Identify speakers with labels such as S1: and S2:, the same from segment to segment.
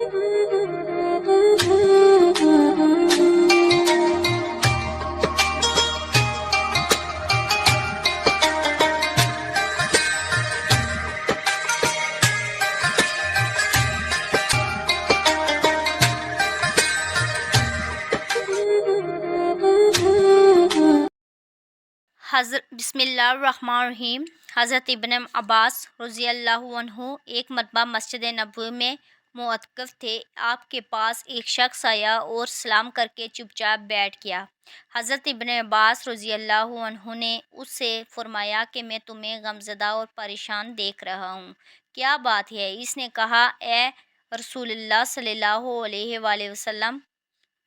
S1: बिस्मिल्लाहिर्रहमानिर्रहीम। हज़रत इब्न अब्बास रज़ी अल्लाहु अन्हु एक मरतबा मस्जिद नबवी में मुअत्तकिफ़ थे। आपके पास एक शख्स आया और सलाम करके चुपचाप बैठ गया। हज़रत इब्न अब्बास रज़ी अल्लाहु अन्हु ने उससे फरमाया कि मैं तुम्हें गमज़दा और परेशान देख रहा हूँ, क्या बात है? इसने कहा, ए रसूलुल्लाह सल्लल्लाहु अलैहि वसल्लम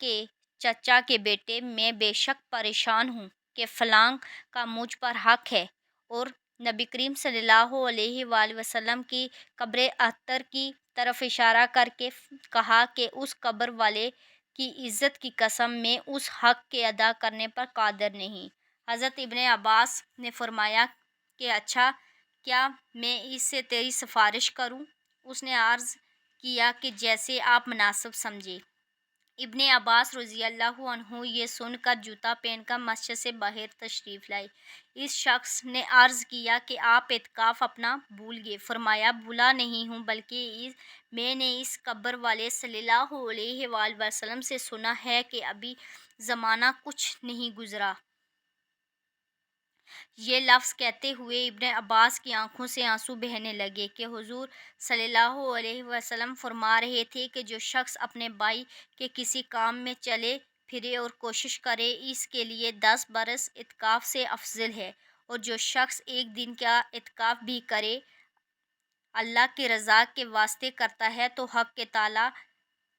S1: के चचा के बेटे, मैं बेशक परेशान हूँ कि फ़लाँ का मुझ पर हक़ है। और नबी करीम सल्लल्लाहु अलैहि वसल्लम की कब्र अख्तर की तरफ इशारा करके कहा कि उस कब्र वाले की इज़्ज़त की कसम, मैं उस हक़ के अदा करने पर कादिर नहीं। हज़रत इब्न अब्बास ने फरमाया कि अच्छा, क्या मैं इससे तेरी सिफारिश करूँ? उसने अर्ज़ किया कि जैसे आप मुनासिब समझे। इब्ने अब्बास रज़ी अल्लाहु अन्हु ये सुनकर जूता पहनकर मस्जिद से बाहर तशरीफ़ लाए। इस शख्स ने अर्ज़ किया कि आप एतकाफ़ अपना भूल गए। फरमाया, भूला नहीं हूँ, बल्कि मैंने इस कब्र वाले सल्लल्लाहु अलैहि वसल्लम से सुना है कि अभी ज़माना कुछ नहीं गुज़रा। ये लफ्ज़ कहते हुए इब्न अब्बास की आंखों से आंसू बहने लगे कि हुज़ूर सल्लल्लाहु अलैहि वसल्लम फरमा रहे थे कि जो शख्स अपने भाई के किसी काम में चले फिरे और कोशिश करे, इसके लिए 10 बरस इत्काफ़ से अफजल है। और जो शख्स एक दिन का इत्काफ़ भी करे, अल्लाह की रज़ा के वास्ते करता है, तो हक़ के ताला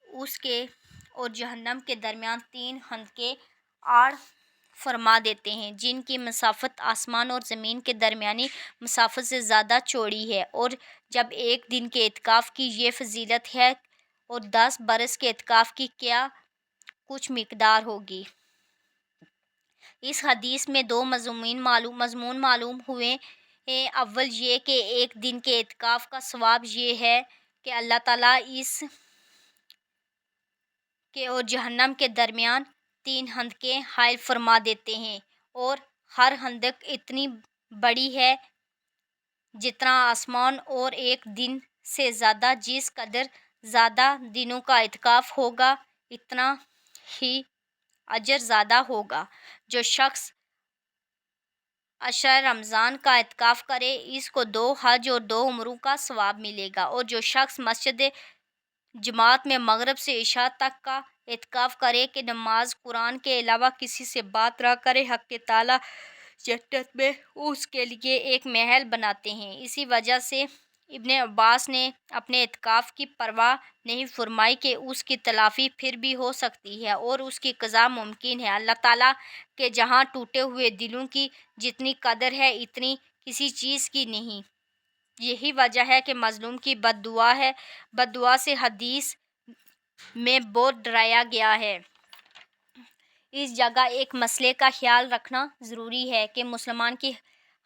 S1: उसके और जहन्नम के दरमियान 3 हंदके आड़ फरमा देते हैं, जिनकी मसाफ़त आसमान और ज़मीन के दरमियानी मसाफ़त से ज़्यादा चौड़ी है। और जब एक दिन के इत्काफ़ की ये फजीलत है, और 10 बरस के इत्काफ़ की क्या कुछ मिक़दार होगी। इस हदीस में 2 मज़मून मालूम हुए। अव्वल ये कि एक दिन के इत्काफ़ का सवाब ये है कि अल्लाह ताला इस के और जहन्नम के दरमियान 3 हंदके हायल फरमा देते हैं, और हर हंदक इतनी बड़ी है जितना आसमान, और एक दिन से ज़्यादा, जिस कदर ज़्यादा दिनों का इत्काफ़ होगा इतना ही अजर ज़्यादा होगा। जो शख्स अशर रमज़ान का इत्काफ़ करे, इसको 2 हज और 2 उम्रों का सवाब मिलेगा। और जो शख्स मस्जिद जमात में मगरिब से इशा तक का इत्काफ़ करे कि नमाज कुरान के अलावा किसी से बात ना करे, हक़ के ताला जन्नत में उसके लिए एक महल बनाते हैं। इसी वजह से इब्ने अब्बास ने अपने इत्काफ़ की परवाह नहीं फरमाई कि उसकी तलाफ़ी फिर भी हो सकती है और उसकी क़ज़ा मुमकिन है। अल्लाह ताला के जहाँ टूटे हुए दिलों की जितनी कदर है, इतनी किसी चीज़ की नहीं। यही वजह है कि मज़लूम की बद्दुआ से हदीस में बहुत डराया गया है। इस जगह एक मसले का ख्याल रखना ज़रूरी है कि मुसलमान की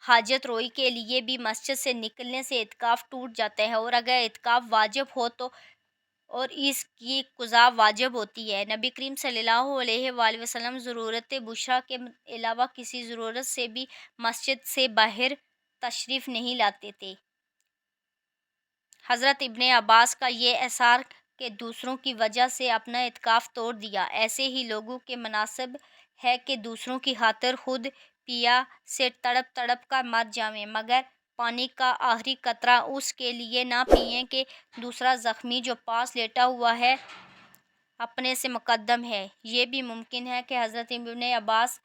S1: हाजत रोई के लिए भी मस्जिद से निकलने से इत्काफ़ टूट जाता है, और अगर इत्काफ़ वाजिब हो तो और इसकी क़ज़ा वाजिब होती है। नबी करीम सल्लल्लाहु अलैहि वसल्लम ज़रूरत बुशरा के अलावा किसी ज़रूरत से भी मस्जिद से बाहर तशरीफ़ नहीं लाते थे। हज़रत इब्ने अब्बास का ये एसार कि दूसरों की वजह से अपना इत्काफ़ तोड़ दिया, ऐसे ही लोगों के मुनासिब है कि दूसरों की खातिर खुद पिया से तड़प तड़प कर मर जावें, मगर पानी का आखिरी कतरा उसके लिए ना पिएं कि दूसरा ज़ख्मी जो पास लेटा हुआ है अपने से मुक़द्दम है। ये भी मुमकिन है कि हज़रत इब्ने अब्बास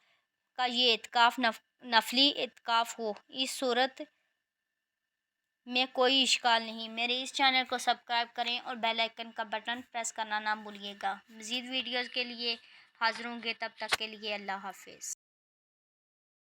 S1: का ये इत्काफ़ नफली इत्काफ़ हो। इस सूरत में कोई इश्काल नहीं। मेरे इस चैनल को सब्सक्राइब करें और बेल आइकन का बटन प्रेस करना ना भूलिएगा। मज़ीद वीडियोज़ के लिए हाज़िर होंगे, तब तक के लिए अल्लाह हाफ़िज़।